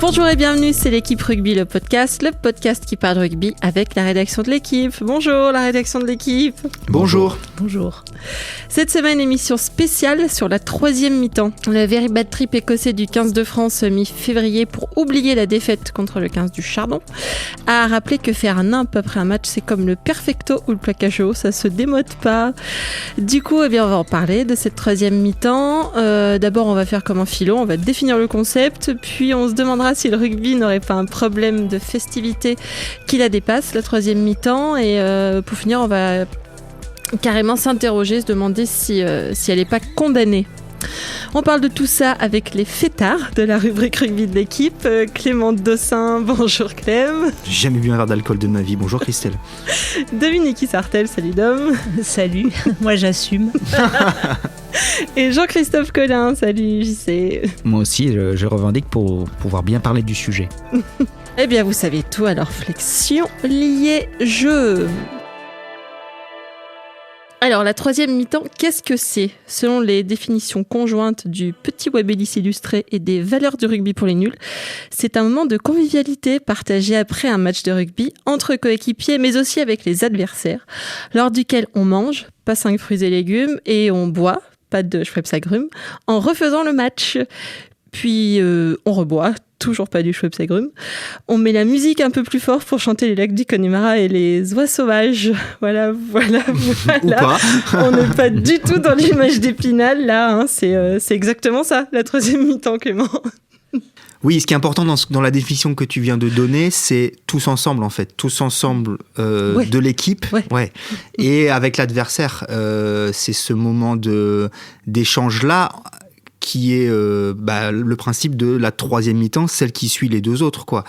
Bonjour et bienvenue, c'est l'équipe rugby, le podcast qui parle de rugby avec la rédaction de l'équipe. Bonjour la rédaction de l'équipe. Bonjour. Bonjour. Cette semaine, émission spéciale sur la troisième mi-temps. Le very bad trip écossais du 15 de France mi-février pour oublier la défaite contre le 15 du Chardon a rappelé que faire un nimp après un match, c'est comme le perfecto ou le plaquage haut, ça se démode pas. Du coup, on va en parler de cette troisième mi-temps. D'abord, on va faire comme un philo, on va définir le concept, puis on se demandera si le rugby n'aurait pas un problème de festivité qui la dépasse, la troisième mi-temps. Et pour finir, on va carrément s'interroger, se demander si elle n'est pas condamnée. On parle de tout ça avec les fêtards de la rubrique rugby de l'équipe. Clément Dossin, bonjour Clem. J'ai jamais bu un verre d'alcool de ma vie, bonjour Christelle. Dominique Sartel, salut Dom. Salut, moi j'assume. Et Jean-Christophe Collin, salut JC. Moi aussi, je revendique pour pouvoir bien parler du sujet. Eh bien, vous savez tout, alors flexion, lié, jeu. Alors, la troisième mi-temps, qu'est-ce que c'est ? Selon les définitions conjointes du Petit Webélis illustré et des valeurs du rugby pour les nuls, c'est un moment de convivialité partagé après un match de rugby entre coéquipiers, mais aussi avec les adversaires, lors duquel on mange, pas 5 fruits et légumes, et on boit, pas de Schweppes agrumes, en refaisant le match. Puis on reboit, toujours pas du Schweppes agrumes. On met la musique un peu plus fort pour chanter les lacs du Connemara et les oies sauvages. Voilà. Ou pas. On n'est pas du tout dans l'image d'Épinal, là. Hein. C'est exactement ça, la troisième mi-temps, Clément. Oui, ce qui est important dans la définition que tu viens de donner, c'est tous ensemble en fait, tous ensemble de l'équipe, ouais. Et avec l'adversaire. C'est ce moment d'échange-là qui est le principe de la troisième mi-temps, celle qui suit les deux autres, quoi.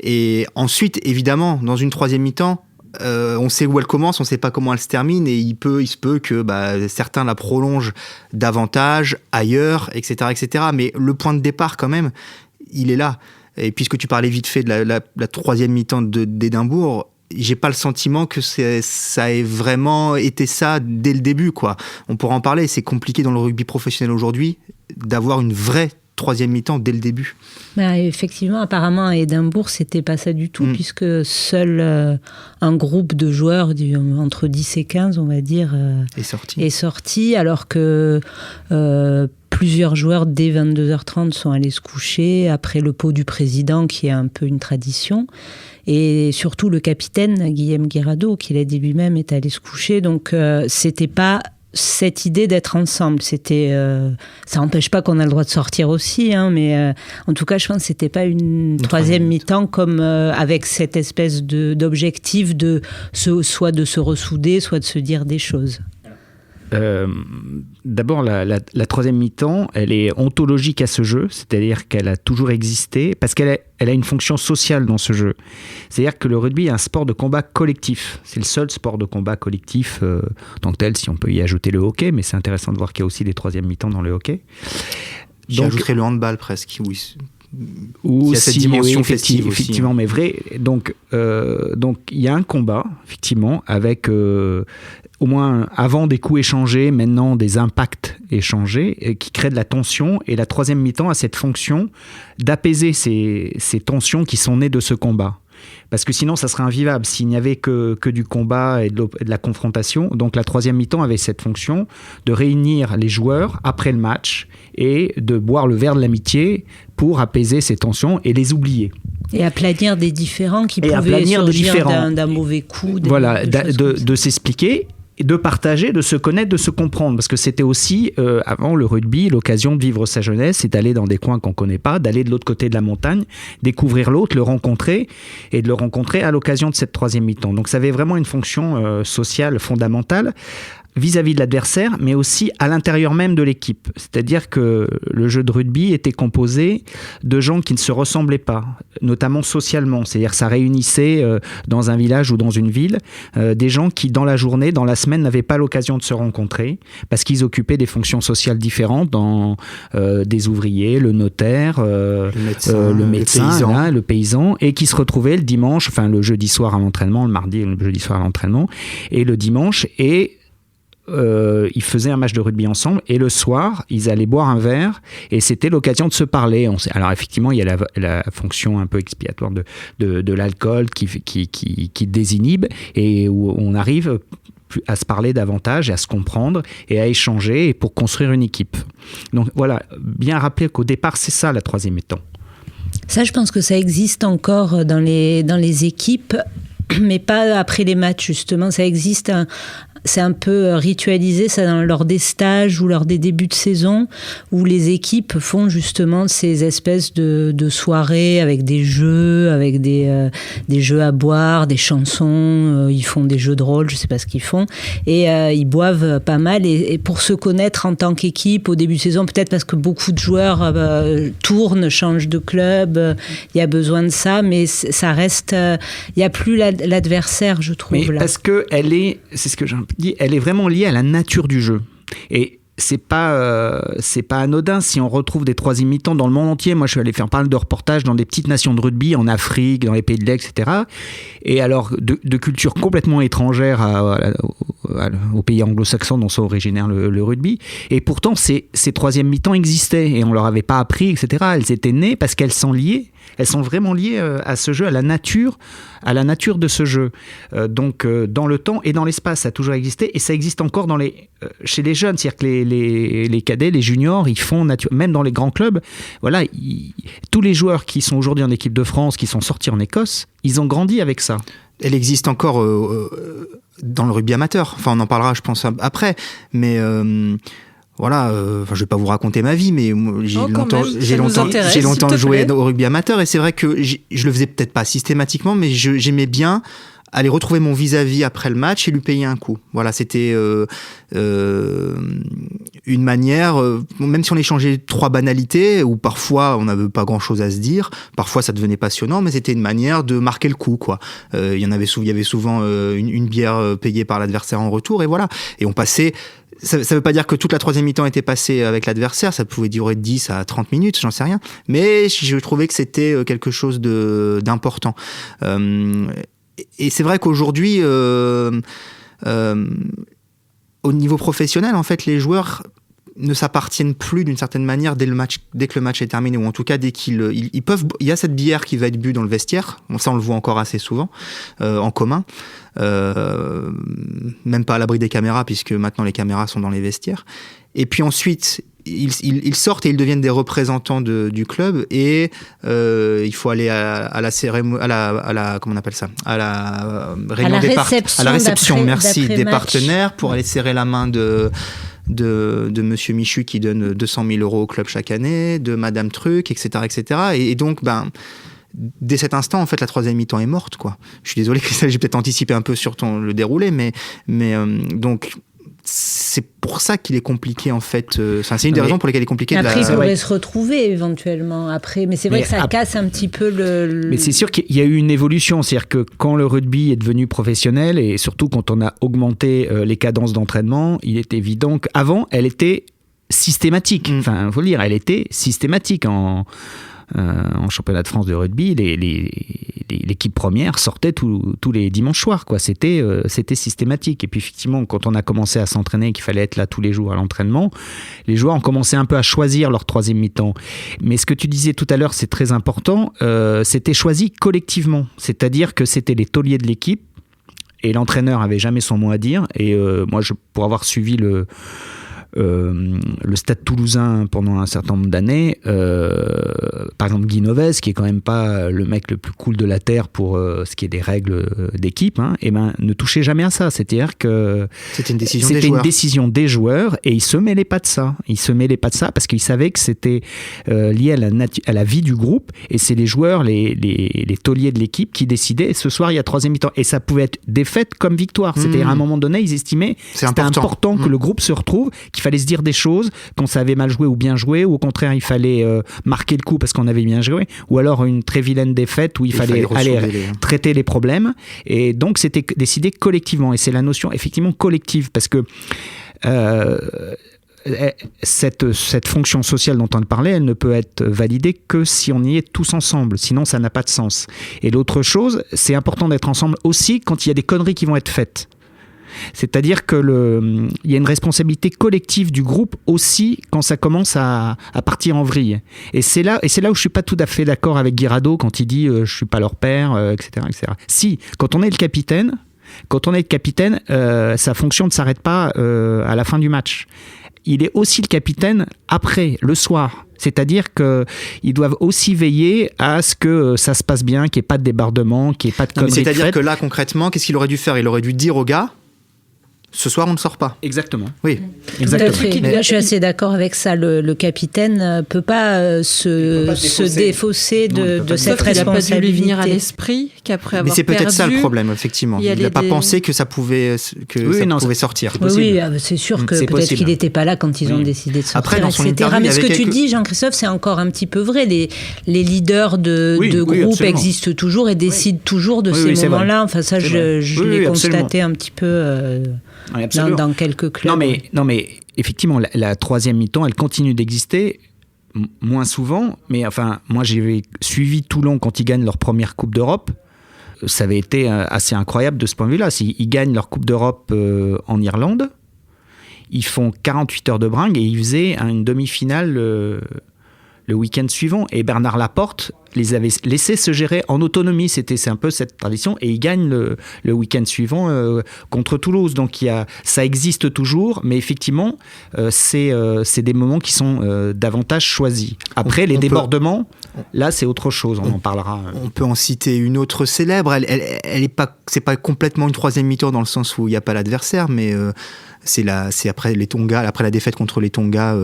Et ensuite, évidemment, dans une troisième mi-temps, on sait où elle commence, on ne sait pas comment elle se termine, et il se peut que certains la prolongent davantage, ailleurs, etc., etc. Mais le point de départ, quand même, il est là. Et puisque tu parlais vite fait de la troisième mi-temps d'Édimbourg, j'ai pas le sentiment que ça ait vraiment été ça dès le début, quoi. On pourra en parler, c'est compliqué dans le rugby professionnel aujourd'hui d'avoir une vraie troisième mi-temps dès le début. Effectivement, apparemment à Édimbourg, c'était pas ça du tout, puisque seul un groupe de joueurs entre 10 et 15, on va dire, est sorti, alors que plusieurs joueurs, dès 22h30, sont allés se coucher, après le pot du président, qui est un peu une tradition. Et surtout, le capitaine, Guillaume Guirado, qui l'a dit lui-même, est allé se coucher. Donc, c'était pas cette idée d'être ensemble. C'était, ça n'empêche pas qu'on a le droit de sortir aussi, hein, mais en tout cas, je pense que c'était pas une troisième mi-temps comme avec cette espèce d'objectif soit de se ressouder, soit de se dire des choses. D'abord, la troisième mi-temps, elle est ontologique à ce jeu, c'est-à-dire qu'elle a toujours existé, parce qu'elle a une fonction sociale dans ce jeu. C'est-à-dire que le rugby est un sport de combat collectif. C'est le seul sport de combat collectif, tant que tel, si on peut y ajouter le hockey, mais c'est intéressant de voir qu'il y a aussi des troisièmes mi-temps dans le hockey. J'ajouterais le handball presque, oui. Ou il y a cette dimension festive effectivement, mais vrai. Donc, il y a un combat, effectivement, avec au moins avant des coups échangés, maintenant des impacts échangés, qui créent de la tension. Et la troisième mi-temps a cette fonction d'apaiser ces tensions qui sont nées de ce combat. Parce que sinon, ça serait invivable s'il n'y avait que du combat et de la confrontation. Donc la troisième mi-temps avait cette fonction de réunir les joueurs après le match et de boire le verre de l'amitié pour apaiser ces tensions et les oublier. Et aplanir des différends qui pouvaient surgir d'un mauvais coup. Voilà, de s'expliquer, de partager, de se connaître, de se comprendre. Parce que c'était aussi, avant le rugby, l'occasion de vivre sa jeunesse et d'aller dans des coins qu'on ne connaît pas, d'aller de l'autre côté de la montagne, découvrir l'autre, le rencontrer, et de le rencontrer à l'occasion de cette troisième mi-temps. Donc ça avait vraiment une fonction sociale fondamentale vis-à-vis de l'adversaire, mais aussi à l'intérieur même de l'équipe. C'est-à-dire que le jeu de rugby était composé de gens qui ne se ressemblaient pas, notamment socialement. C'est-à-dire que ça réunissait dans un village ou dans une ville des gens qui, dans la journée, dans la semaine, n'avaient pas l'occasion de se rencontrer parce qu'ils occupaient des fonctions sociales différentes dans des ouvriers, le notaire, le médecin, le paysan, et qui se retrouvaient le dimanche, enfin le jeudi soir à l'entraînement, le mardi et le jeudi soir à l'entraînement, et le dimanche, et ils faisaient un match de rugby ensemble et le soir, ils allaient boire un verre et c'était l'occasion de se parler. Alors effectivement, il y a la fonction un peu expiatoire de l'alcool qui désinhibe et où on arrive à se parler davantage et à se comprendre et à échanger et pour construire une équipe. Donc voilà, bien rappeler qu'au départ, c'est ça la troisième mi-temps. Ça, je pense que ça existe encore dans les équipes, mais pas après les matchs, justement. Ça existe, c'est un peu ritualisé, ça, lors des stages ou lors des débuts de saison, où les équipes font justement ces espèces de soirées avec des jeux, avec des jeux à boire, des chansons, ils font des jeux de rôle, je sais pas ce qu'ils font, et ils boivent pas mal, et pour se connaître en tant qu'équipe au début de saison, peut-être parce que beaucoup de joueurs tournent, changent de club, il y a besoin de ça, mais ça reste, il n'y a plus l'adversaire, je trouve. Mais là. Parce que c'est ce que j'ai dit, elle est vraiment liée à la nature du jeu. Et c'est pas anodin si on retrouve des troisième mi-temps dans le monde entier. Moi, je suis allé faire pas mal de reportages dans des petites nations de rugby, en Afrique, dans les pays de l'Est, etc. Et alors, de cultures complètement étrangères aux pays anglo-saxons dont sont originaires le rugby. Et pourtant, ces troisième mi-temps existaient et on leur avait pas appris, etc. Elles étaient nées parce qu'elles sont liées. Elles sont vraiment liées à ce jeu, à la nature de ce jeu. Donc, dans le temps et dans l'espace, ça a toujours existé. Et ça existe encore chez les jeunes. C'est-à-dire que les cadets, les juniors, ils font même dans les grands clubs. Voilà, tous les joueurs qui sont aujourd'hui en équipe de France, qui sont sortis en Écosse, ils ont grandi avec ça. Elle existe encore dans le rugby amateur. Enfin, on en parlera, je pense, après. Mais... Voilà, je vais pas vous raconter ma vie, mais j'ai longtemps joué au rugby amateur et c'est vrai que je le faisais peut-être pas systématiquement, mais j'aimais bien aller retrouver mon vis-à-vis après le match et lui payer un coup. Voilà, c'était une manière, même si on échangeait 3 banalités, ou parfois on n'avait pas grand-chose à se dire, parfois ça devenait passionnant, mais c'était une manière de marquer le coup, quoi. Il y avait souvent une bière payée par l'adversaire en retour, et voilà. Et on passait... Ça veut pas dire que toute la troisième mi-temps était passée avec l'adversaire, ça pouvait durer de 10 à 30 minutes, j'en sais rien. Mais je trouvais que c'était quelque chose d'important. Et c'est vrai qu'aujourd'hui, au niveau professionnel, en fait, les joueurs ne s'appartiennent plus d'une certaine manière dès que le match est terminé, ou en tout cas dès ils peuvent. Il y a cette bière qui va être bue dans le vestiaire, ça on le voit encore assez souvent, en commun. Même pas à l'abri des caméras, puisque maintenant les caméras sont dans les vestiaires. Et puis ensuite, ils sortent et ils deviennent des représentants du club, et il faut aller à la cérémonie, comment on appelle ça, à la réunion à la réception, merci, des partenaires, pour aller serrer la main de Monsieur Michu qui donne 200 000 € au club chaque année, de Madame Truc, etc., etc. Et donc, dès cet instant, en fait, la troisième mi-temps est morte, quoi. Je suis désolé, Christelle, j'ai peut-être anticipé un peu sur le déroulé, mais donc c'est pour ça qu'il est compliqué, en fait. C'est une des raisons pour lesquelles il est compliqué. Après, il pourrait se retrouver éventuellement. Mais c'est vrai que ça casse un petit peu Mais c'est sûr qu'il y a eu une évolution. C'est-à-dire que quand le rugby est devenu professionnel, et surtout quand on a augmenté les cadences d'entraînement, il est évident qu'avant, elle était systématique. Enfin, il faut le dire, elle était systématique en championnat de France de rugby. L'équipe première sortait tous les dimanches soirs, quoi. C'était systématique. Et puis effectivement, quand on a commencé à s'entraîner et qu'il fallait être là tous les jours à l'entraînement, les joueurs ont commencé un peu à choisir leur troisième mi-temps. Mais ce que tu disais tout à l'heure, c'est très important, c'était choisi collectivement. C'est-à-dire que c'était les tauliers de l'équipe et l'entraîneur avait jamais son mot à dire. Et moi, pour avoir suivi le Stade Toulousain pendant un certain nombre d'années, par exemple Guy Novès, qui est quand même pas le mec le plus cool de la terre pour ce qui est des règles d'équipe, ne touchait jamais à ça. C'est-à-dire que c'était une décision des joueurs, et il se mêlait pas de ça. Il se mêlait pas de ça parce qu'il savait que c'était lié à la vie du groupe, et c'est les joueurs, les tauliers de l'équipe qui décidaient. Ce soir, il y a troisième mi-temps, et ça pouvait être défaite comme victoire. C'est-à-dire à un moment donné, ils estimaient que c'était important que le groupe se retrouve, qu'il fallait se dire des choses, qu'on savait mal jouer ou bien jouer, ou au contraire il fallait marquer le coup parce qu'on avait bien joué, ou alors une très vilaine défaite où il fallait aller traiter les problèmes. Et donc c'était décidé collectivement, et c'est la notion effectivement collective, parce que cette fonction sociale dont on parlait, elle ne peut être validée que si on y est tous ensemble, sinon ça n'a pas de sens. Et l'autre chose, c'est important d'être ensemble aussi quand il y a des conneries qui vont être faites. C'est-à-dire que il y a une responsabilité collective du groupe aussi quand ça commence à partir en vrille. Et c'est là où je suis pas tout à fait d'accord avec Guirado quand il dit je suis pas leur père, etc., etc. Si, quand on est le capitaine, sa fonction ne s'arrête pas à la fin du match. Il est aussi le capitaine après, le soir. C'est-à-dire qu'ils doivent aussi veiller à ce que ça se passe bien, qu'il n'y ait pas de débordement, qu'il n'y ait pas de conneries. C'est-à-dire que là, concrètement, qu'est-ce qu'il aurait dû faire ? Il aurait dû dire aux gars, ce soir, on ne sort pas. Exactement. Oui. Exactement. Je suis assez d'accord avec ça. Le capitaine ne peut pas se défausser de cette responsabilité. Il n'a pas dû lui venir à l'esprit qu'après avoir perdu... Mais c'est peut-être ça le problème, effectivement. Il n'a pas pensé que ça pouvait sortir. Oui, c'est sûr que peut-être possible. Qu'il n'était pas là quand ils ont décidé de sortir, après, dans son etc. Mais ce que tu dis, Jean-Christophe, c'est encore un petit peu vrai. Les leaders de groupe existent toujours et décident toujours de ces moments-là. Enfin, ça, je l'ai constaté un petit peu... Dans quelques clubs. Non mais effectivement, la troisième mi-temps, elle continue d'exister, moins souvent, mais enfin, moi j'ai suivi Toulon quand ils gagnent leur première Coupe d'Europe. Ça avait été assez incroyable de ce point de vue-là. Ils gagnent leur Coupe d'Europe en Irlande, ils font 48 heures de bringue et ils faisaient une demi-finale le week-end suivant. Et Bernard Laporte les avait laissés se gérer en autonomie. C'est un peu cette tradition. Et ils gagnent le week-end suivant contre Toulouse. Donc ça existe toujours, mais effectivement, c'est des moments qui sont davantage choisis. Après, les débordements, là, c'est autre chose. On en parlera. On peut en citer une autre célèbre. C'est pas complètement une troisième mi-temps dans le sens où il n'y a pas l'adversaire, mais... C'est après les Tonga, après la défaite contre les Tonga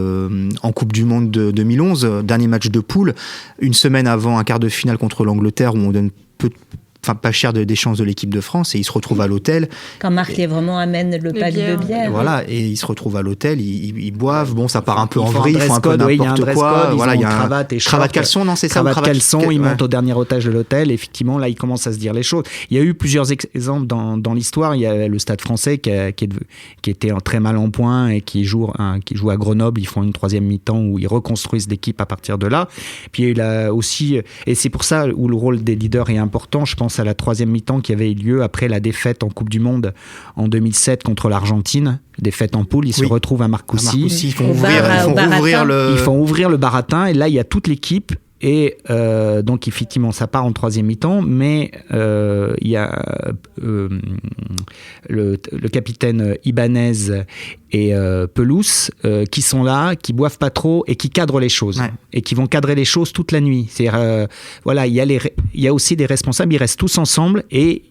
en Coupe du Monde de 2011, dernier match de poule, une semaine avant un quart de finale contre l'Angleterre où on donne pas cher des chances de l'équipe de France et ils se retrouvent à l'hôtel. Quand Marc Lévremont amène le palier de bière. Voilà, et ils se retrouvent à l'hôtel, ils boivent, bon ça part un peu en vrille, ils font un peu n'importe quoi. Voilà, il y a un cravate caleçon, non c'est ça, cravate caleçon, ils montent au dernier étage de l'hôtel, et effectivement là ils commencent à se dire les choses. Il y a eu plusieurs exemples dans l'histoire, il y a le Stade Français qui était très mal en point et qui joue à Grenoble, ils font une troisième mi-temps où ils reconstruisent l'équipe à partir de là. Puis il y a eu aussi, et c'est pour ça où le rôle des leaders est important, je pense à la troisième mi-temps qui avait eu lieu après la défaite en Coupe du Monde en 2007 contre l'Argentine, défaite en poule, ils se retrouvent à Marcoussis. Ils font ouvrir le baratin et là il y a toute l'équipe et donc effectivement ça part en troisième mi-temps, mais il y a le capitaine Ibanez et Pelouse qui sont là, qui boivent pas trop et qui cadrent les choses et qui vont cadrer les choses toute la nuit. C'est-à-dire, voilà, il y a aussi des responsables, ils restent tous ensemble et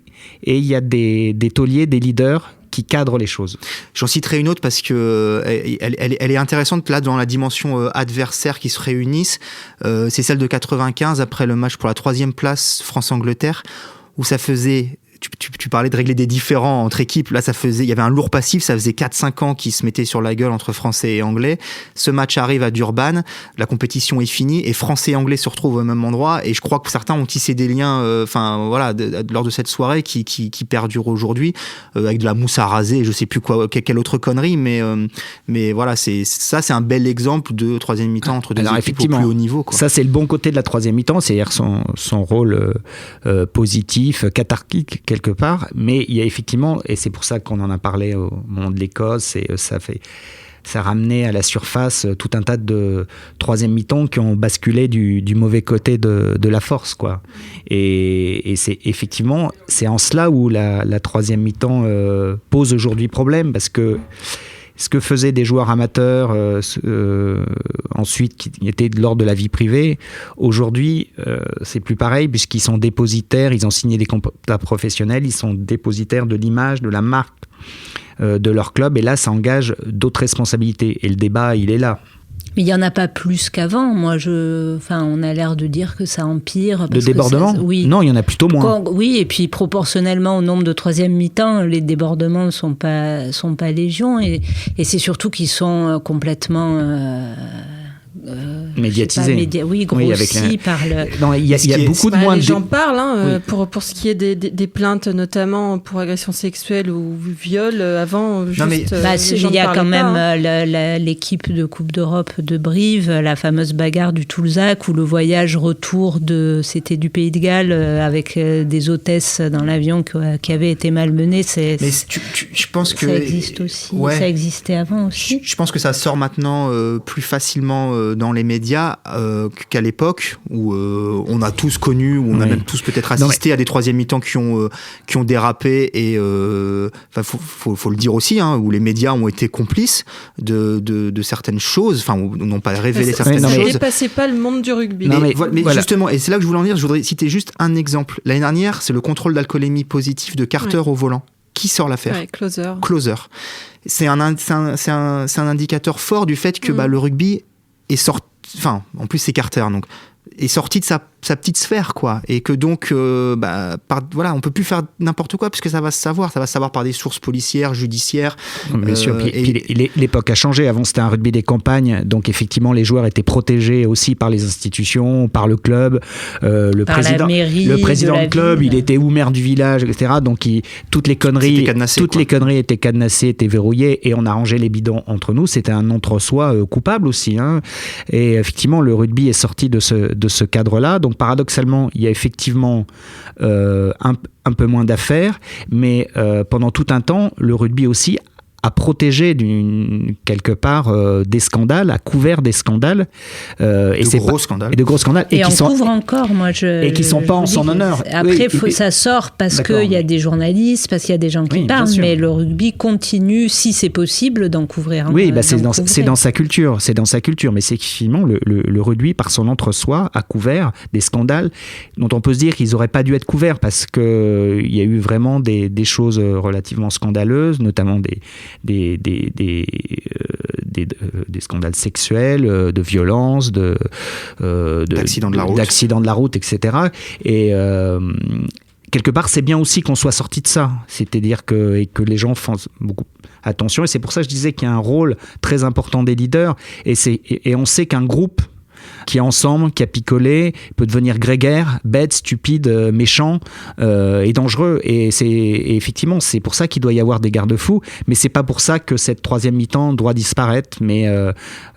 il y a des tauliers, des leaders qui cadrent les choses. J'en citerai une autre parce que elle est intéressante là dans la dimension adversaire qui se réunissent. C'est celle de 95 après le match pour la 3e place France-Angleterre où ça faisait... Tu parlais de régler des différends entre équipes. Là, il y avait un lourd passif. Ça faisait 4-5 ans qu'ils se mettaient sur la gueule entre Français et Anglais. Ce match arrive à Durban. La compétition est finie et Français et Anglais se retrouvent au même endroit. Et je crois que certains ont tissé des liens, lors de cette soirée qui perdure aujourd'hui, avec de la mousse à raser. Je sais plus quelle autre connerie, mais voilà, c'est un bel exemple de troisième mi-temps entre deux équipes au plus haut niveau, quoi. Ça, c'est le bon côté de la troisième mi-temps, c'est-à-dire son rôle positif, cathartique quelque part, mais il y a effectivement, et c'est pour ça qu'on en a parlé au moment de l'Écosse, et ça ramenait à la surface tout un tas de troisième mi-temps qui ont basculé du mauvais côté de la force, quoi. Et c'est effectivement, c'est en cela où la troisième mi-temps pose aujourd'hui problème, parce que ce que faisaient des joueurs amateurs ensuite qui étaient de l'ordre de la vie privée, aujourd'hui c'est plus pareil puisqu'ils sont dépositaires, ils ont signé des contrats professionnels, ils sont dépositaires de l'image, de la marque de leur club, et là ça engage d'autres responsabilités et le débat il est là. Mais il n'y en a pas plus qu'avant. On a l'air de dire que ça empire. De débordement ? Oui. Non, il y en a plutôt moins. Oui, et puis proportionnellement au nombre de troisième mi-temps, les débordements ne sont pas légion. Et c'est surtout qu'ils sont complètement médiatisé. Grossi par le... Non, il y a beaucoup de moins... Les gens parlent, pour ce qui est des plaintes, notamment pour agression sexuelle ou viol, avant, il y a quand même l'équipe de Coupe d'Europe de Brive, la fameuse bagarre du Toulzac, où le voyage retour c'était du Pays de Galles, avec des hôtesses dans l'avion qui avaient été malmenées. Je pense que... Ça existe aussi, ça existait avant aussi. Je pense que ça sort maintenant plus facilement dans les médias qu'à l'époque où on a tous connu, où on a même tous peut-être assisté à des troisième mi-temps qui ont dérapé et faut le dire aussi, où les médias ont été complices de certaines choses, n'ont pas révélé certaines choses. Ça ne dépassait pas le monde du rugby. Mais justement, et c'est là que je voulais en venir, je voudrais citer juste un exemple. L'année dernière, c'est le contrôle d'alcoolémie positif de Carter au volant. Qui sort l'affaire ? Closer. C'est un indicateur fort du fait que le rugby est sorti. Enfin, en plus, c'est Carter, donc est sorti de sa petite sphère, quoi, et que donc on peut plus faire n'importe quoi puisque ça va se savoir par des sources policières, judiciaires. Bien sûr. Puis l'époque a changé. Avant, c'était un rugby des campagnes, donc effectivement les joueurs étaient protégés aussi par les institutions, par le club, le président de club, il était ou maire du village, etc. Donc toutes les conneries étaient cadenassées, étaient verrouillées, et on arrangeait les bidons entre nous. C'était un entre-soi coupable aussi, et effectivement le rugby est sorti de ce cadre-là. Donc paradoxalement, il y a effectivement un peu moins d'affaires, mais pendant tout un temps, le rugby aussi a protégé quelque part des scandales, a couvert des scandales. De gros scandales. Et qui couvre encore, et qui ne sont pas en son honneur. Après, ça sort parce qu'il y a des journalistes, parce qu'il y a des gens qui parlent, mais le rugby continue, si c'est possible, d'en couvrir. C'est dans sa culture. Mais c'est effectivement le rugby, par son entre-soi, a couvert des scandales dont on peut se dire qu'ils n'auraient pas dû être couverts parce qu'il y a eu vraiment des choses relativement scandaleuses, notamment des scandales sexuels, de violences, d'accidents de la route, etc. Et quelque part, c'est bien aussi qu'on soit sorti de ça. C'est-à-dire que les gens font beaucoup attention. Et c'est pour ça que je disais qu'il y a un rôle très important des leaders. Et on sait qu'un groupe qui est ensemble, qui a picolé, peut devenir grégaire, bête, stupide, méchant et dangereux. Et effectivement, c'est pour ça qu'il doit y avoir des garde-fous, mais c'est pas pour ça que cette troisième mi-temps doit disparaître. Mais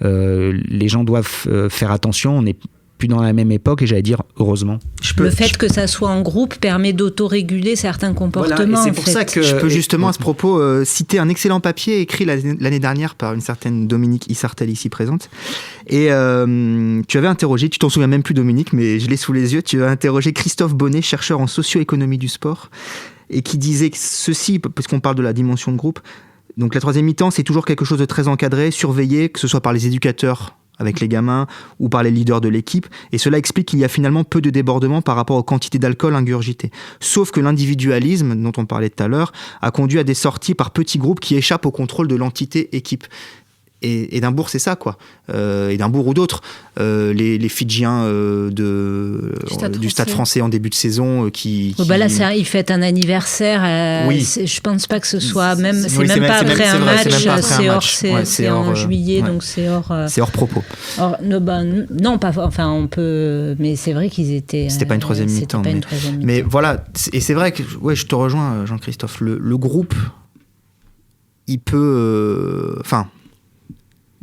les gens doivent faire attention. On n'est plus dans la même époque, et j'allais dire heureusement. Le fait que ça soit en groupe permet d'autoréguler certains comportements. Voilà, et c'est pour ça que je peux justement à ce propos citer un excellent papier écrit l'année dernière par une certaine Dominique Issartel ici présente. Et tu avais interrogé, tu t'en souviens même plus Dominique, mais je l'ai sous les yeux, tu as interrogé Christophe Bonnet, chercheur en socio-économie du sport, et qui disait ceci, parce qu'on parle de la dimension de groupe. Donc la troisième mi-temps, c'est toujours quelque chose de très encadré, surveillé, que ce soit par les éducateurs avec les gamins ou par les leaders de l'équipe, et cela explique qu'il y a finalement peu de débordements par rapport aux quantités d'alcool ingurgitées. Sauf que l'individualisme, dont on parlait tout à l'heure, a conduit à des sorties par petits groupes qui échappent au contrôle de l'entité équipe. Et Édimbourg, c'est ça, quoi. Édimbourg ou d'autres. Les Fidjiens du Stade français en début de saison là, il fête un anniversaire. Je pense pas que ce soit même. C'est même pas après un match. C'est en juillet, donc c'est hors. C'est hors propos. Non, pas. Enfin, on peut. Mais c'est vrai qu'ils étaient. C'était pas une troisième mi-temps. Mais voilà, et c'est vrai que je te rejoins, Jean-Christophe. Le groupe, il peut.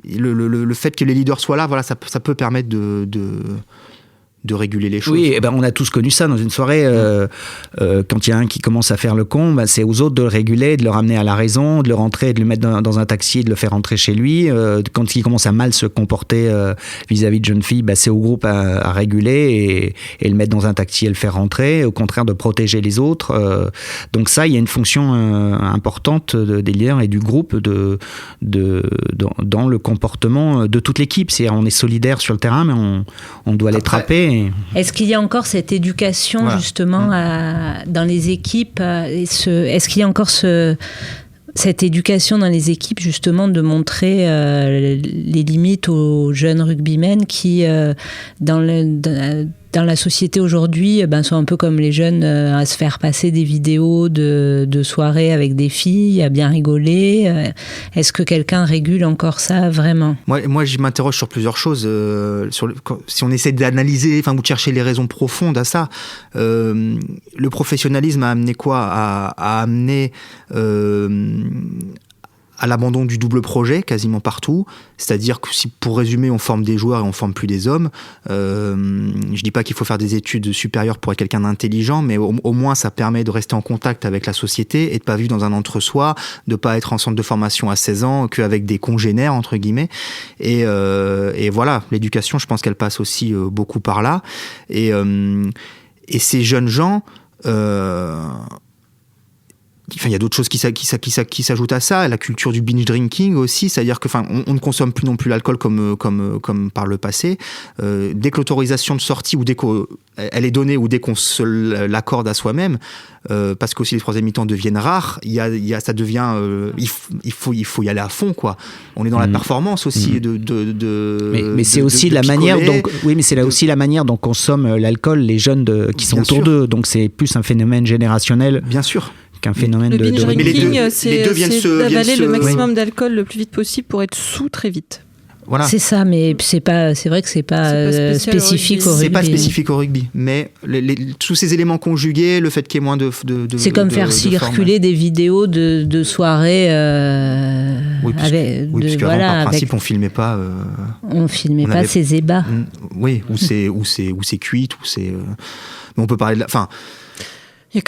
Le fait que les leaders soient là, voilà, ça peut permettre de réguler les choses. Oui, on a tous connu ça dans une soirée. Quand il y a un qui commence à faire le con, c'est aux autres de le réguler, de le ramener à la raison, de le rentrer, de le mettre dans un taxi et de le faire rentrer chez lui. Quand il commence à mal se comporter vis-à-vis de jeunes filles, c'est au groupe à réguler et le mettre dans un taxi et le faire rentrer. Au contraire, de protéger les autres. Donc ça, il y a une fonction importante des leaders et du groupe dans le comportement de toute l'équipe. C'est-à-dire, on est solidaire sur le terrain, mais on doit les trapper. Est-ce qu'il y a encore cette éducation justement dans les équipes est-ce qu'il y a encore cette éducation dans les équipes justement de montrer les limites aux jeunes rugbymen qui dans la société aujourd'hui sont un peu comme les jeunes à se faire passer des vidéos de soirées avec des filles, à bien rigoler. Est-ce que quelqu'un régule encore ça vraiment ? Moi, je m'interroge sur plusieurs choses. Si on essaie d'analyser, ou de chercher les raisons profondes à ça, le professionnalisme a amené quoi ? A amené à l'abandon du double projet quasiment partout, c'est-à-dire que si, pour résumer, on forme des joueurs et on forme plus des hommes, je dis pas qu'il faut faire des études supérieures pour être quelqu'un d'intelligent, mais au moins ça permet de rester en contact avec la société et de pas vivre dans un entre-soi, de pas être en centre de formation à 16 ans qu'avec des congénères entre guillemets, et voilà, l'éducation, je pense qu'elle passe aussi beaucoup par là, et ces jeunes gens, il y a d'autres choses qui s'ajoutent à ça, la culture du binge drinking aussi, c'est-à-dire que on ne consomme plus non plus l'alcool comme par le passé. Dès que l'autorisation de sortie ou dès qu'elle est donnée ou dès qu'on se l'accorde à soi-même, parce qu'aussi les troisième mi-temps deviennent rares, ça devient il faut y aller à fond, quoi. On est dans la performance aussi mais c'est aussi la manière aussi la manière dont consomment l'alcool les jeunes qui sont autour d'eux, donc c'est plus un phénomène générationnel. Bien sûr. Qu'un phénomène le binge drinking, c'est d'avaler le maximum ouais. d'alcool le plus vite possible pour être sous très vite. Voilà. C'est ça, mais c'est vrai que c'est pas spécifique au rugby. C'est pas spécifique au rugby, mais tous ces éléments conjugués, le fait qu'il y ait moins de c'est comme faire circuler des vidéos de soirées. Puisque par principe, on filmait pas. On filmait pas ces ébats. Oui, ou c'est cuite, ou c'est. Mais on peut parler de la. Il y a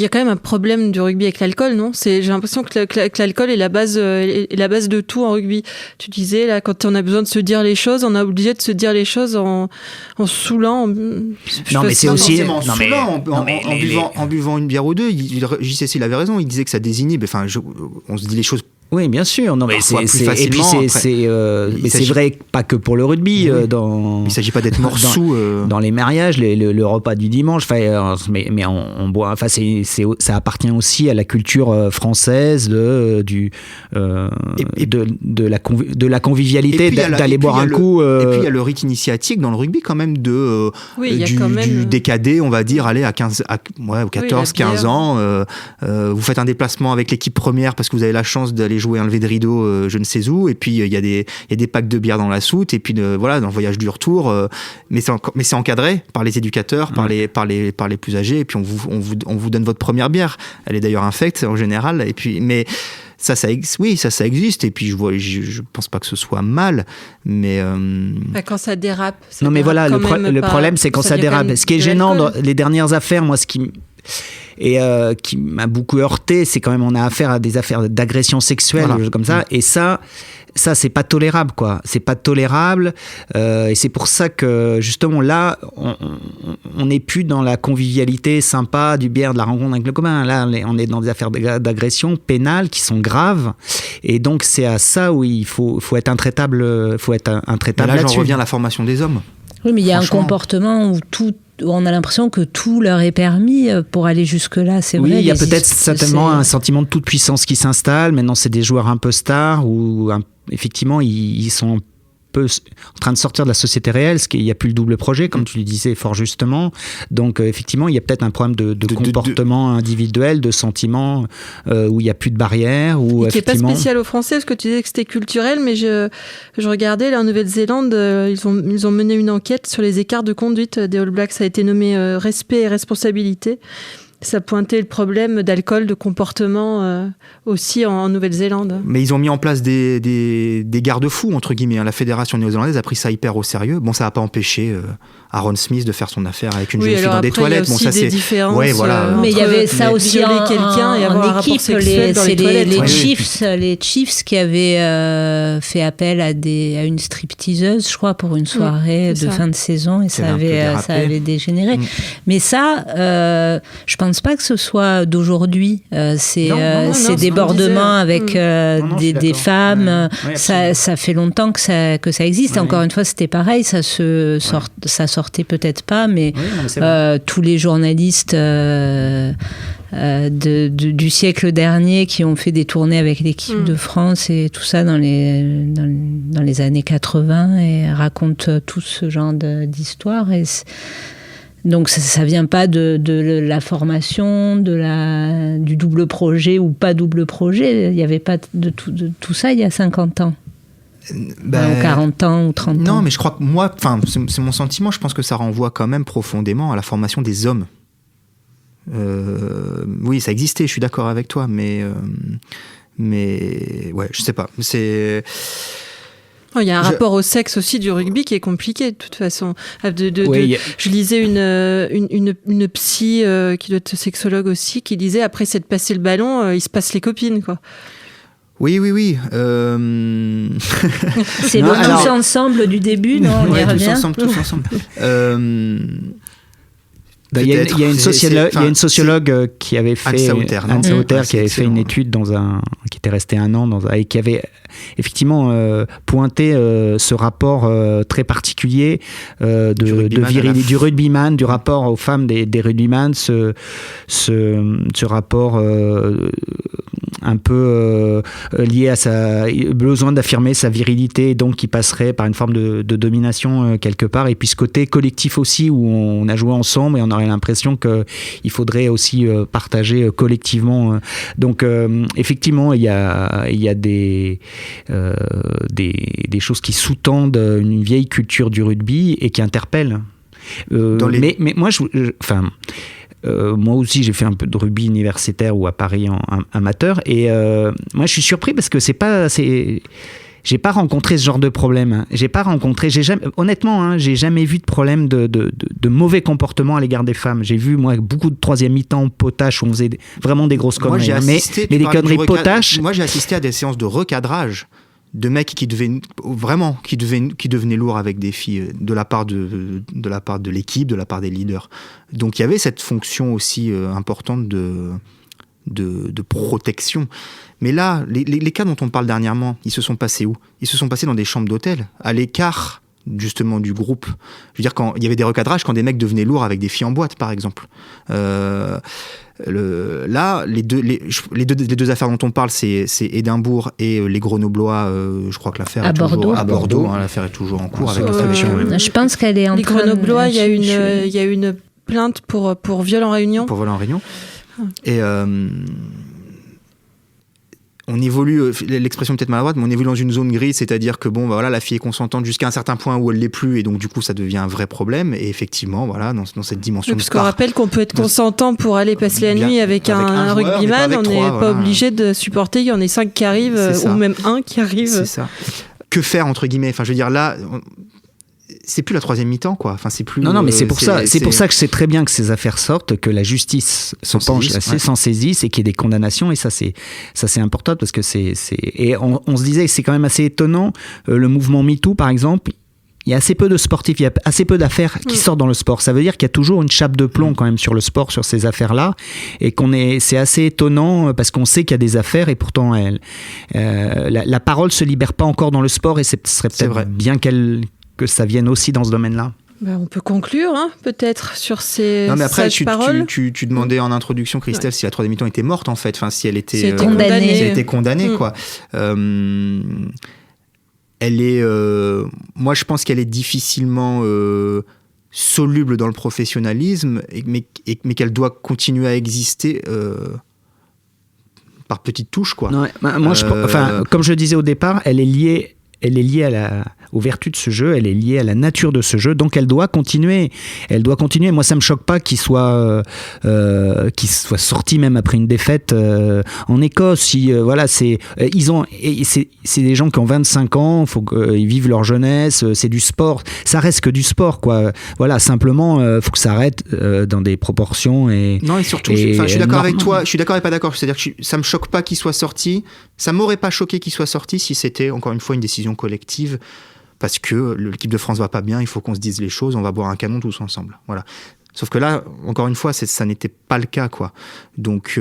quand même un problème du rugby avec l'alcool, non ? J'ai l'impression que l'alcool est la base de tout en rugby. Tu disais, là, quand on a besoin de se dire les choses, on est obligé de se dire les choses en saoulant. Non, mais c'est aussi... En buvant une bière ou deux, JCC, il avait raison, il disait que ça désinhibe. On se dit les choses. Oui, bien sûr. Non, mais c'est vrai pas que pour le rugby. Il ne s'agit pas d'être mort-sous. Dans les mariages, le repas du dimanche, mais on boit. Ça appartient aussi à la culture française de la convivialité, d'aller boire un coup. Et puis il y a le rite initiatique dans le rugby quand même du décadé, on va dire, aller à 14, 15 ans. Vous faites un déplacement avec l'équipe première parce que vous avez la chance d'aller jouer un lever de rideau je ne sais où, et puis il y a des packs de bière dans la soute, et puis dans le voyage du retour, mais c'est encadré par les éducateurs, par les plus âgés, et puis on vous donne votre première bière, elle est d'ailleurs infecte en général, et puis mais ça existe, et puis je pense pas que ce soit mal, mais quand ça dérape. Non, mais voilà, le problème c'est quand ça dérape. Ce qui est gênant dans les dernières affaires, moi, qui m'a beaucoup heurté, c'est quand même on a affaire à des affaires d'agression sexuelle, comme ça, et ça c'est pas tolérable, quoi. C'est pas tolérable, et c'est pour ça que justement là on n'est plus dans la convivialité sympa du bière, de la rencontre avec le copain. Là on est dans des affaires d'agression pénale qui sont graves, et donc c'est à ça où il faut être intraitable, là, j'en reviens à la formation des hommes. Oui, mais il y a un comportement où on a l'impression que tout leur est permis pour aller jusque-là, c'est vrai. Oui, il y a peut-être certainement un sentiment de toute puissance qui s'installe. Maintenant, c'est des joueurs un peu stars où effectivement, ils sont un peu en train de sortir de la société réelle, parce qu'il n'y a plus le double projet, comme tu le disais fort justement. Donc, effectivement, il y a peut-être un problème de comportement individuel, de sentiments, où il n'y a plus de barrières. Qui n'est pas spécial aux Français, parce que tu disais que c'était culturel, mais je regardais, là, en Nouvelle-Zélande, ils ont mené une enquête sur les écarts de conduite des All Blacks. Ça a été nommé respect et responsabilité. Ça pointait le problème d'alcool, de comportement aussi en Nouvelle-Zélande. Mais ils ont mis en place des garde-fous, entre guillemets. La fédération néo-zélandaise a pris ça hyper au sérieux. Bon, ça n'a pas empêché Aaron Smith de faire son affaire avec une jeune fille dans des toilettes. Il y a aussi des différences. Ouais, voilà. Mais il y avait ça aussi quelqu'un et avoir un rapport sexuel dans les toilettes. Les Chiefs qui avaient fait appel à une stripteaseuse, je crois, pour une soirée de fin de saison, et ça avait dégénéré. Mais ça, je pense pas que ce soit d'aujourd'hui. Ces débordements avec des femmes, ça fait longtemps que ça existe. Oui. Encore une fois, c'était pareil, ça sortait peut-être pas, mais tous les journalistes du siècle dernier qui ont fait des tournées avec l'équipe de France et tout ça dans les années 80 et racontent tout ce genre d'histoires. Donc ça vient pas de la formation, du double projet ou pas double projet. Il n'y avait pas de tout ça il y a 50 ans. Ou 40 ans ou 30 ans. Non, mais je crois que moi, c'est mon sentiment, je pense que ça renvoie quand même profondément à la formation des hommes. Oui, ça existait, je suis d'accord avec toi, mais ouais, je sais pas. Il y a un rapport au sexe aussi du rugby qui est compliqué de toute façon. Je lisais une psy qui doit être sexologue aussi, qui disait après s'être passé le ballon, il se passe les copines, quoi. Oui. C'est le tous ensemble du début, non? On y revient. Tous ensemble. Il y a une sociologue qui avait fait Anne Sauter, qui avait fait une étude qui était restée 1 an et qui avait effectivement pointé ce rapport très particulier du rugbyman, du rapport aux femmes des rugbyman, ce rapport un peu lié à sa besoin d'affirmer sa virilité, et donc qui passerait par une forme de domination quelque part, et puis ce côté collectif aussi où on a joué ensemble et on aurait l'impression qu'il faudrait aussi partager collectivement. Donc effectivement il y a des choses qui sous-tendent une vieille culture du rugby et qui interpellent. Mais moi moi aussi j'ai fait un peu de rugby universitaire ou à Paris en amateur, et moi je suis surpris parce que j'ai pas rencontré ce genre de problème. Honnêtement, j'ai jamais vu de problème de mauvais comportement à l'égard des femmes. J'ai vu, moi, beaucoup de troisième mi-temps potache où on faisait vraiment des grosses conneries. Mais des conneries potaches. Moi, j'ai assisté à des séances de recadrage de mecs qui devenaient lourds avec des filles de la part de l'équipe, de la part des leaders. Donc il y avait cette fonction aussi importante de protection. Mais là, les cas dont on parle dernièrement, ils se sont passés où? Ils se sont passés dans des chambres d'hôtel, à l'écart justement du groupe. Je veux dire, quand il y avait des recadrages, quand des mecs devenaient lourds avec des filles en boîte, par exemple. Là, les deux affaires dont on parle, c'est Édimbourg et les Grenoblois. Je crois que l'affaire est toujours à Bordeaux. L'affaire est toujours en cours avec je pense qu'elle est en train. Les Grenoblois, il y a une plainte pour viol en réunion. Pour viol en réunion. Et on évolue, l'expression peut-être maladroite, mais on évolue dans une zone grise, c'est-à-dire que la fille est consentante jusqu'à un certain point où elle l'est plus, et donc du coup ça devient un vrai problème. Et effectivement, dans cette dimension. Parce qu'on rappelle qu'on peut être consentant pour aller passer la nuit avec un rugbyman, on n'est pas obligé de supporter qu'il y en ait 5 qui arrivent, ou même 1 qui arrive. C'est ça. Que faire entre guillemets? Enfin, je veux dire là. C'est plus la troisième mi-temps, quoi. Enfin, c'est plus. Non, mais c'est pour ça que c'est très bien que ces affaires sortent, que la justice s'en saisisse et qu'il y ait des condamnations. Et ça, c'est important parce que et on se disait que c'est quand même assez étonnant. Le mouvement MeToo, par exemple, il y a assez peu de sportifs, il y a assez peu d'affaires qui sortent dans le sport. Ça veut dire qu'il y a toujours une chape de plomb quand même sur le sport, sur ces affaires-là, et c'est assez étonnant parce qu'on sait qu'il y a des affaires et pourtant la parole se libère pas encore dans le sport, et ce serait peut-être bien que ça vienne aussi dans ce domaine-là. On peut conclure, peut-être, sur ces paroles. Non, mais après, tu demandais en introduction, Christelle, si la troisième mi-temps était morte, en fait. Enfin, si elle était condamnée. Si elle était condamnée, quoi. Elle est... moi, je pense qu'elle est difficilement soluble dans le professionnalisme, mais qu'elle doit continuer à exister par petites touches, quoi. Non, moi, comme je le disais au départ, elle est liée aux vertus de ce jeu, elle est liée à la nature de ce jeu, donc elle doit continuer. Moi, ça me choque pas qu'il soit sorti même après une défaite en Écosse. C'est des gens qui ont 25 ans, faut qu'ils vivent leur jeunesse, c'est du sport, ça reste que du sport, quoi. Voilà, simplement, faut que ça arrête dans des proportions et. Non, et surtout, je suis d'accord avec toi. Je suis d'accord et pas d'accord. C'est-à-dire que ça me choque pas qu'il soit sorti. Ça m'aurait pas choqué qu'il soit sorti si c'était encore une fois une décision collective. Parce que l'équipe de France va pas bien, il faut qu'on se dise les choses, on va boire un canon tous ensemble. Voilà. Sauf que là, encore une fois, ça n'était pas le cas, quoi. Donc,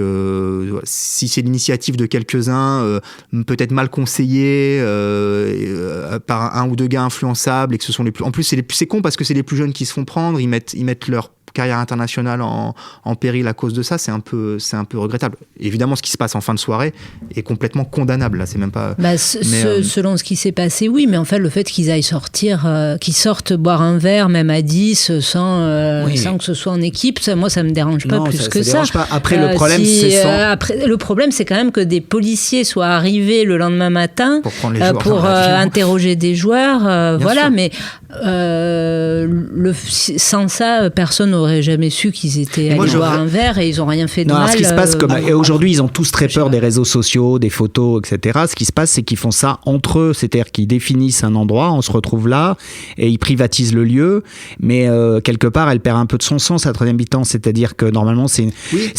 si c'est l'initiative de quelques-uns, peut-être mal conseillés par un ou deux gars influençables, et que ce sont les plus... En plus, c'est con parce que c'est les plus jeunes qui se font prendre, ils mettent leur carrière internationale en péril à cause de ça, c'est un peu regrettable. Évidemment, ce qui se passe en fin de soirée est complètement condamnable. Là, c'est même pas. Selon ce qui s'est passé, oui, mais en fait, le fait qu'ils aillent qu'ils sortent boire un verre, même à 10, sans que ce soit en équipe, ça me dérange pas plus que ça. Dérange pas. Après, le problème, le problème, c'est quand même que des policiers soient arrivés le lendemain matin pour interroger des joueurs, voilà. Mais sans ça, personne n'aurait jamais su qu'ils étaient allés boire un verre et ils n'ont rien fait de mal. Ce qui se passe, et aujourd'hui, ils ont tous très peur des réseaux sociaux, des photos, etc. Ce qui se passe, c'est qu'ils font ça entre eux, c'est-à-dire qu'ils définissent un endroit, on se retrouve là, et ils privatisent le lieu, mais quelque part, elle perd un peu de son sens, la troisième mi-temps, c'est-à-dire que normalement, c'est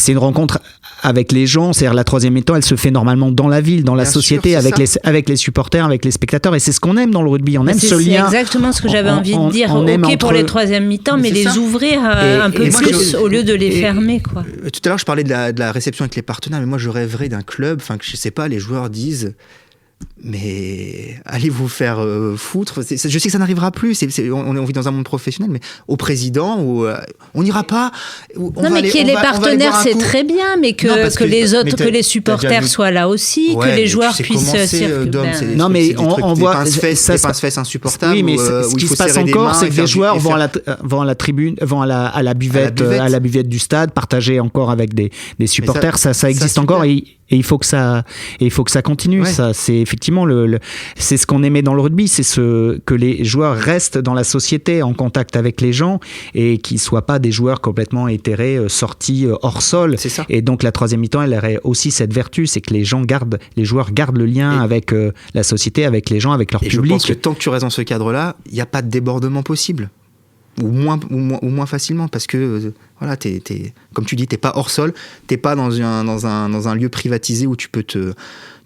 une rencontre avec les gens, c'est-à-dire la troisième mi-temps, elle se fait normalement dans la ville, dans la société, avec les supporters, avec les spectateurs, et c'est ce qu'on aime dans le rugby, on aime ce lien. C'est exactement ce que j'avais envie de dire, pour les troisième mi-temps, mais les ouvrir un peu plus au lieu de les fermer, quoi. Tout à l'heure, je parlais de la réception avec les partenaires, mais moi, je rêverais d'un club, que je sais pas, les joueurs disent... Mais allez vous faire foutre. Je sais que ça n'arrivera plus. On vit dans un monde professionnel, mais au président, on n'ira pas. Les partenaires, c'est très bien, mais que les supporters soient là aussi, que les joueurs puissent circuler. Non, mais on voit des pince-fesses insupportables. Oui, mais ce qui se passe encore, c'est que les joueurs vont à la tribune, vont à la buvette du stade, partager encore avec des supporters. Ça existe encore. Et il faut que ça continue. Ouais. Ça, c'est effectivement c'est ce qu'on aimait dans le rugby, c'est que les joueurs restent dans la société, en contact avec les gens, et qu'ils soient pas des joueurs complètement éthérés, sortis hors sol. C'est ça. Et donc la troisième mi-temps, elle aurait aussi cette vertu, c'est que les joueurs gardent le lien avec la société, avec les gens, avec leur public. Je pense que tant que tu restes dans ce cadre-là, il n'y a pas de débordement possible. Ou moins facilement, parce que voilà, comme tu dis, t'es pas hors sol, t'es pas dans un lieu privatisé où tu peux te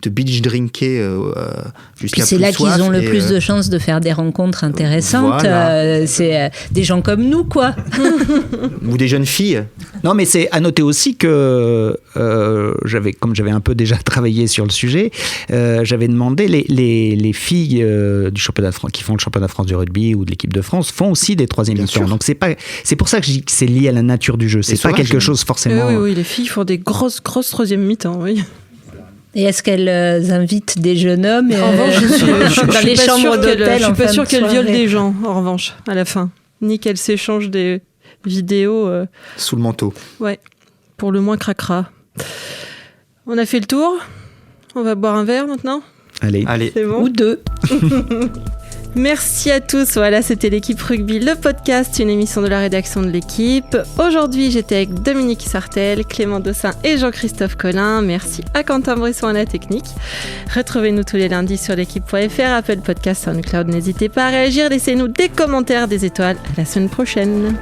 binge drinker jusqu'à plus soif. C'est là qu'ils ont le plus de chances de faire des rencontres intéressantes. Voilà. C'est des gens comme nous, quoi. Ou des jeunes filles. Non, mais c'est à noter aussi que comme j'avais un peu déjà travaillé sur le sujet, j'avais demandé les filles du championnat de France, qui font le championnat de France du rugby ou de l'équipe de France, font aussi des troisième mi-temps. Donc c'est pour ça que je dis que c'est lié à la nature du jeu. C'est pas quelque chose forcément. Oui, les filles font des grosses troisième mi-temps, oui. Et est-ce qu'elles invitent des jeunes hommes en revanche, je suis dans les chambres d'hôtel? Je suis pas sûre qu'elles violent des gens, en revanche, à la fin. Ni qu'elles s'échangent des vidéos. Sous le manteau. Ouais, pour le moins cracra. On a fait le tour. On va boire un verre maintenant. Allez. C'est bon. Ou deux. Merci à tous. Voilà, c'était l'équipe rugby, le podcast, une émission de la rédaction de l'équipe. Aujourd'hui, j'étais avec Dominique Sartel, Clément Dossin et Jean-Christophe Collin. Merci à Quentin Bresson à la technique. Retrouvez-nous tous les lundis sur l'équipe.fr, Apple Podcast, SoundCloud. N'hésitez pas à réagir, laissez-nous des commentaires, des étoiles. À la semaine prochaine.